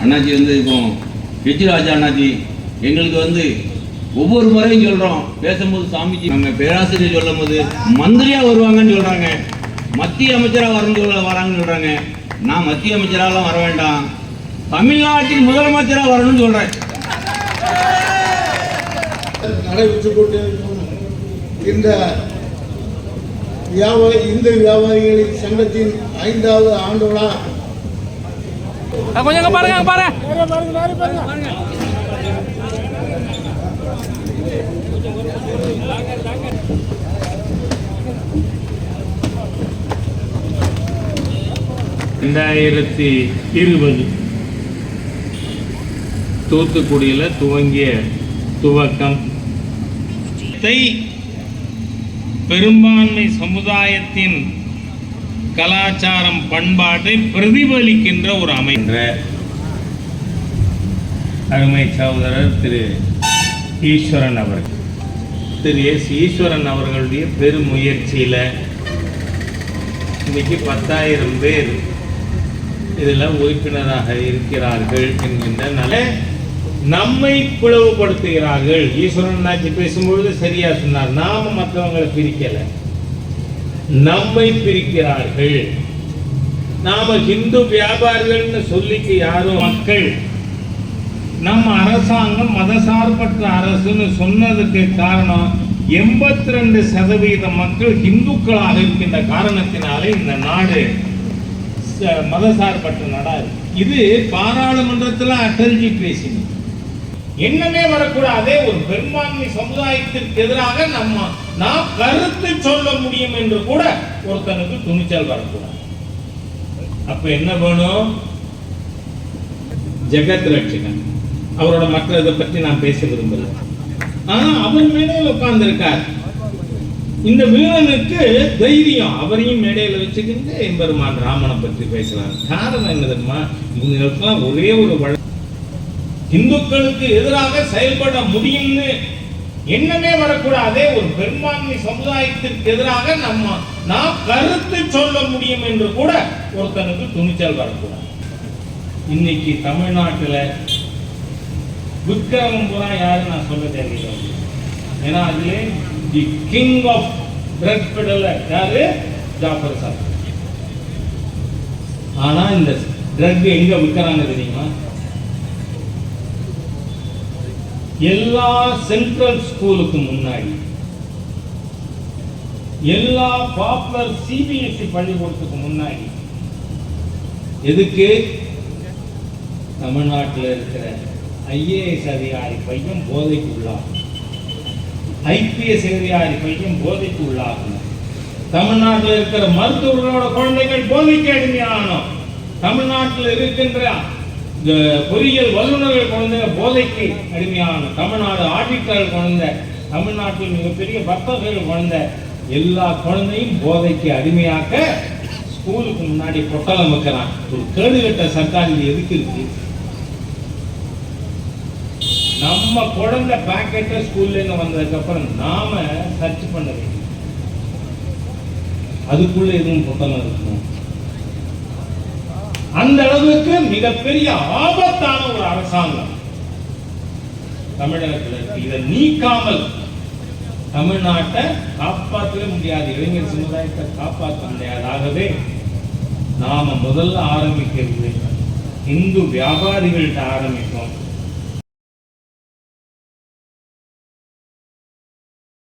அண்ணாச்சி இப்போ ஹெச்ராஜா அண்ணாச்சி எங்களுக்கு ஒவ்வொரு முறையும் சொல்கிறோம், பேசும்போது சாமிஜி நாங்கள் பேராசிரியர் சொல்லும் போது மந்திரியாக வருவாங்கன்னு சொல்கிறாங்க, மத்திய அமைச்சராக வராங்கன்னு சொல்கிறாங்க. நான் மத்திய அமைச்சராகலாம் வர வேண்டாம், தமிழ்நாட்டின் முதலமைச்சராக வரணும்னு சொல்கிறேன். நடைபெற்று கொண்டு இந்த இந்து வியாபாரிகளின் சங்கத்தின் 5வது ஆண்டு விழா கொஞ்சம் பாருங்க பாருங்க. தூத்துக்குடியில் துவங்கிய துவக்கம் பெரும்பான்மை சமுதாயத்தின் கலாச்சாரம் பண்பாட்டை பிரதிபலிக்கின்ற ஒரு அமைந்த அருமை சகோதரர் திரு ஈஸ்வரன் அவர்கள், திரு எஸ் ஈஸ்வரன் அவர்களுடைய பெருமுயற்சியில் இன்னைக்கு 10,000 பேர் இதில் உறுப்பினராக இருக்கிறார்கள் என்கின்ற நம்மை பிளவுபடுத்துகிறார்கள். ஈஸ்வரன் ஆட்சி பேசும்பொழுது சரியா சொன்னார், நாம மற்றவங்களை பிரிக்கல, நம்மை பிரிக்கிறார்கள். நாம ஹிந்து வியாபாரிகள்னு சொல்லிக்கு யாரும் மக்கள் நம்ம அரசாங்கம் மதசார்பற்ற அரசுன்னு சொன்னதுக்கு காரணம் 82% மக்கள் இந்துக்களாக இருக்கின்ற காரணத்தினாலே இந்த நாடு மதசார்பற்ற நாடு. இது பாராளுமன்றத்தில் அடல்ஜி பேசினது. என்னமே வரக்கூடாதே, ஒரு பெரும்பான்மை சமுதாயத்திற்கு எதிராக நாம் கருத்து சொல்ல முடியும் என்று கூட ஒருத்தனுக்கு துணிச்சல் வரக்கூடாது. அப்ப என்ன வேணும்? ஜெகத் ரட்சகன் அவரோட மற்ற இதை பற்றி நான் பேச விரும்பல, ஆனா அவர் மேடையில் உட்கார்ந்து இருக்கார். இந்த வீரனுக்கு தைரியம், அவரையும் மேடையில் வச்சுக்கிட்டு எம்பெருமான் ராமனை பற்றி பேசலாம். காரணம் என்ன தெரியுமா? இவங்களுக்கெல்லாம் ஒரே ஒரு இந்துக்களுக்கு எதிராக செயல்பட முடியும்னு எண்ணமே வரக்கூடாதே, ஒரு பெரும்பான்மை சமுதாயத்திற்கு எதிராக நாம் கருத்து சொல்ல முடியும் என்று கூட ஒருத்தனுக்கு துணிச்சல் வரக்கூடாது. இன்னைக்கு தமிழ்நாட்டில் விக்ரமபுரம் யாரு நான் சொல்ல தேவையில்லை, ஏன்னா அதுல தி கிங் ஆஃப் ட்ரக் பெடலர் யாரு? ஜாஃபர் சார். ஆனா இந்த ட்ரக் எங்க விற்கிறாங்க தெரியுமா? எல்லா சென்ட்ரல் ஸ்கூலுக்கு முன்னாடி, எல்லா பாப்புலர் சிபிஎஸ்இ பள்ளிக்கூடத்துக்கு முன்னாடி. எதுக்கு? தமிழ்நாட்டில் இருக்கிற ஐஏஎஸ் அதிகாரி பையன் போதைக்கு உள்ளாகும், ஐபிஎஸ் அதிகாரி பையன் போதைக்கு உள்ளாகும், தமிழ்நாட்டில் இருக்கிற மருத்துவர்களோட குழந்தைகள் போதைக்கு அடிமையானோம், தமிழ்நாட்டில் இருக்கின்ற பொறியியல் வல்லுநர்கள் குழந்தைங்க போதைக்கு அடிமையான, தமிழ்நாடு ஆடிட்டர்கள் குழந்தை, தமிழ்நாட்டில் மிகப்பெரிய வர்த்தகர்கள் குழந்தை, எல்லா குழந்தையும் போதைக்கு அடிமையாக்க ஸ்கூலுக்கு முன்னாடி பொட்டலம் வைக்கிறான். ஒரு கேடுகட்ட சர்க்கார் இது எதுக்கு இருக்கு? நம்ம குழந்தை பாக்கெட்டை ஸ்கூல்ல இருந்து வந்ததுக்கு அப்புறம் நாம சர்ச் பண்ண வேண்டும், அதுக்குள்ள எதுவும் பொட்டலம் இருக்கும். அந்த அளவுக்கு மிகப்பெரிய ஆபத்தான ஒரு அரசாங்கம் தமிழகத்தில் இருக்கு. இதை நீக்காமல் தமிழ்நாட்டை காப்பாற்றவே முடியாது, இளைஞர் சமுதாயத்தை காப்பாற்ற முடியாது. ஆகவே நாம முதல்ல ஆரம்பிக்கிறது இந்து வியாபாரிகள்கிட்ட ஆரம்பிப்போம்.